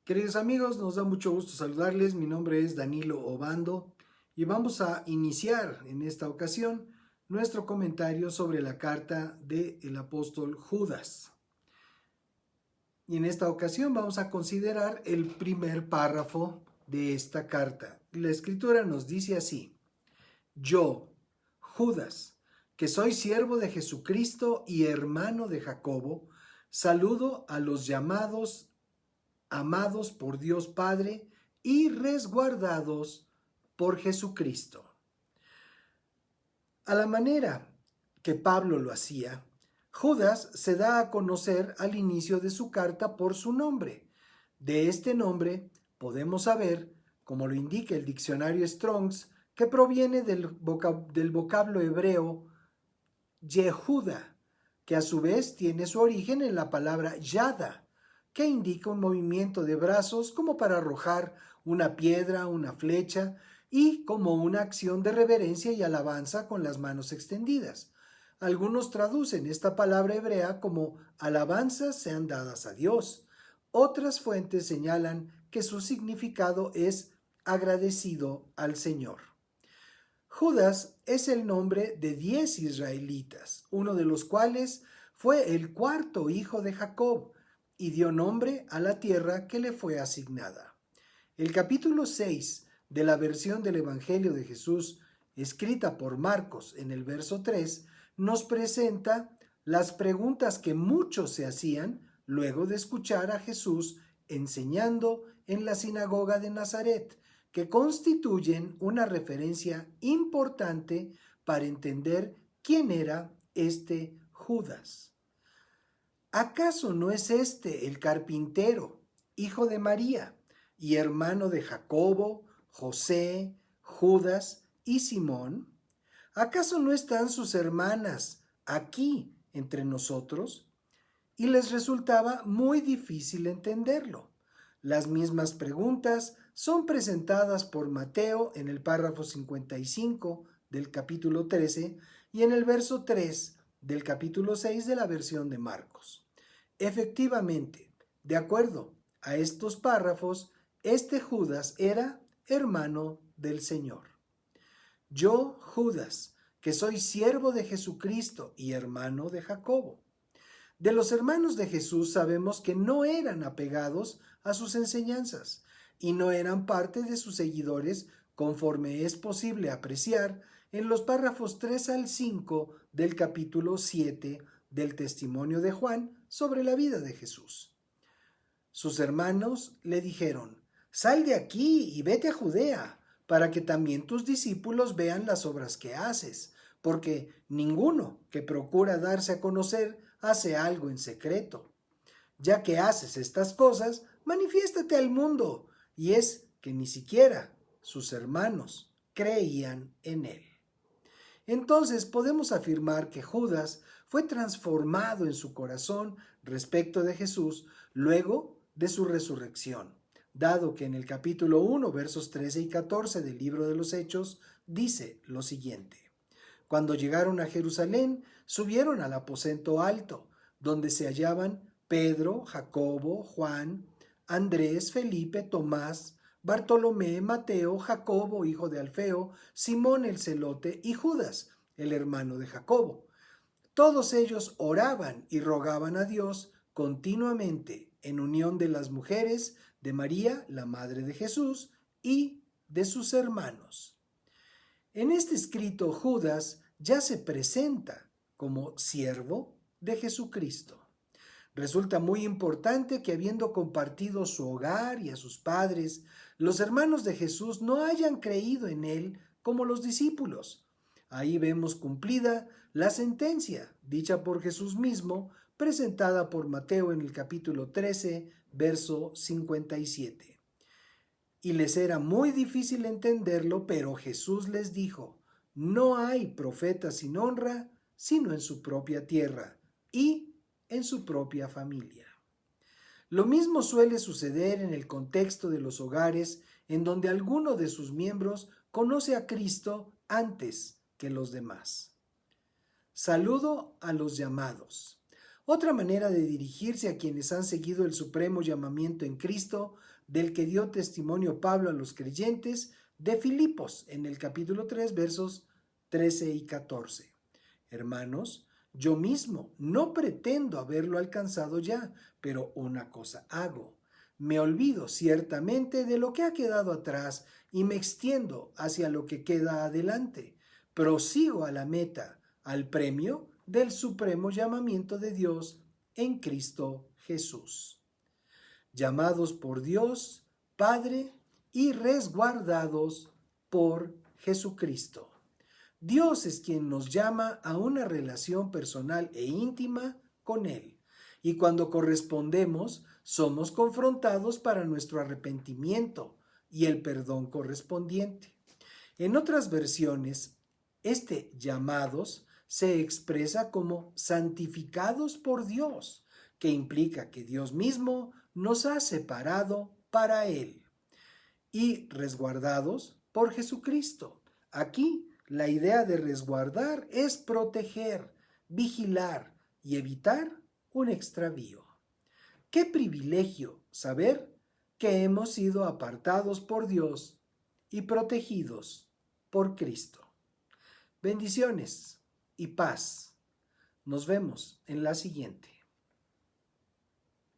Queridos amigos, nos da mucho gusto saludarles. Mi nombre es Danilo Obando y vamos a iniciar en esta ocasión nuestro comentario sobre la carta del apóstol Judas. Y en esta ocasión vamos a considerar el primer párrafo de esta carta. La escritura nos dice así: Yo, Judas, que soy siervo de Jesucristo y hermano de Jacobo, saludo a los llamados, amados por Dios Padre y resguardados por Jesucristo. A la manera que Pablo lo hacía, Judas se da a conocer al inicio de su carta por su nombre. De este nombre podemos saber, como lo indica el diccionario Strongs, que proviene del vocablo hebreo Yehuda, que a su vez tiene su origen en la palabra yada, que indica un movimiento de brazos como para arrojar una piedra, una flecha, y como una acción de reverencia y alabanza con las manos extendidas. Algunos traducen esta palabra hebrea como alabanzas sean dadas a Dios. Otras fuentes señalan que su significado es agradecido al Señor. Judas es el nombre de 10 israelitas, uno de los cuales fue el cuarto hijo de Jacob y dio nombre a la tierra que le fue asignada. El capítulo 6 de la versión del Evangelio de Jesús, escrita por Marcos en el verso 3, nos presenta las preguntas que muchos se hacían luego de escuchar a Jesús enseñando en la sinagoga de Nazaret, que constituyen una referencia importante para entender quién era este Judas. ¿Acaso no es este el carpintero, hijo de María y hermano de Jacobo, José, Judas y Simón? ¿Acaso no están sus hermanas aquí entre nosotros? Y les resultaba muy difícil entenderlo. Las mismas preguntas son presentadas por Mateo en el párrafo 55 del capítulo 13 y en el verso 3 del capítulo 6 de la versión de Marcos. Efectivamente, de acuerdo a estos párrafos, este Judas era hermano del Señor. Yo, Judas, que soy siervo de Jesucristo y hermano de Jacobo. De los hermanos de Jesús sabemos que no eran apegados a sus enseñanzas y no eran parte de sus seguidores, conforme es posible apreciar en los párrafos 3 al 5 del capítulo 7 del testimonio de Juan sobre la vida de Jesús. Sus hermanos le dijeron: Sal de aquí y vete a Judea, para que también tus discípulos vean las obras que haces, porque ninguno que procura darse a conocer hace algo en secreto. Ya que haces estas cosas, manifiéstate al mundo. Y es que ni siquiera sus hermanos creían en él. Entonces podemos afirmar que Judas fue transformado en su corazón respecto de Jesús luego de su resurrección, dado que en el capítulo 1, versos 13 y 14 del libro de los Hechos dice lo siguiente: Cuando llegaron a Jerusalén, subieron al aposento alto, donde se hallaban Pedro, Jacobo, Juan, Andrés, Felipe, Tomás, Bartolomé, Mateo, Jacobo, hijo de Alfeo, Simón el celote y Judas, el hermano de Jacobo. Todos ellos oraban y rogaban a Dios continuamente en unión de las mujeres, de María, la madre de Jesús, y de sus hermanos. En este escrito, Judas ya se presenta como siervo de Jesucristo. Resulta muy importante que, habiendo compartido su hogar y a sus padres, los hermanos de Jesús no hayan creído en él como los discípulos. Ahí vemos cumplida la sentencia dicha por Jesús mismo, presentada por Mateo en el capítulo 13, verso 57. Y les era muy difícil entenderlo, pero Jesús les dijo: No hay profeta sin honra, sino en su propia tierra y en su propia familia. Lo mismo suele suceder en el contexto de los hogares, en donde alguno de sus miembros conoce a Cristo antes que los demás. Saludo a los llamados. Otra manera de dirigirse a quienes han seguido el supremo llamamiento en Cristo, del que dio testimonio Pablo a los creyentes de Filipos, en el capítulo 3, versos 13 y 14. Hermanos, yo mismo no pretendo haberlo alcanzado ya, pero una cosa hago. Me olvido ciertamente de lo que ha quedado atrás y me extiendo hacia lo que queda adelante. Prosigo a la meta, al premio del supremo llamamiento de Dios en Cristo Jesús. Llamados por Dios, Padre, y resguardados por Jesucristo. Dios es quien nos llama a una relación personal e íntima con Él. Y cuando correspondemos, somos confrontados para nuestro arrepentimiento y el perdón correspondiente. En otras versiones, este llamados se expresa como santificados por Dios, que implica que Dios mismo nos ha separado para Él. Y resguardados por Jesucristo. Aquí la idea de resguardar es proteger, vigilar y evitar un extravío. ¡Qué privilegio saber que hemos sido apartados por Dios y protegidos por Cristo! Bendiciones y paz. Nos vemos en la siguiente.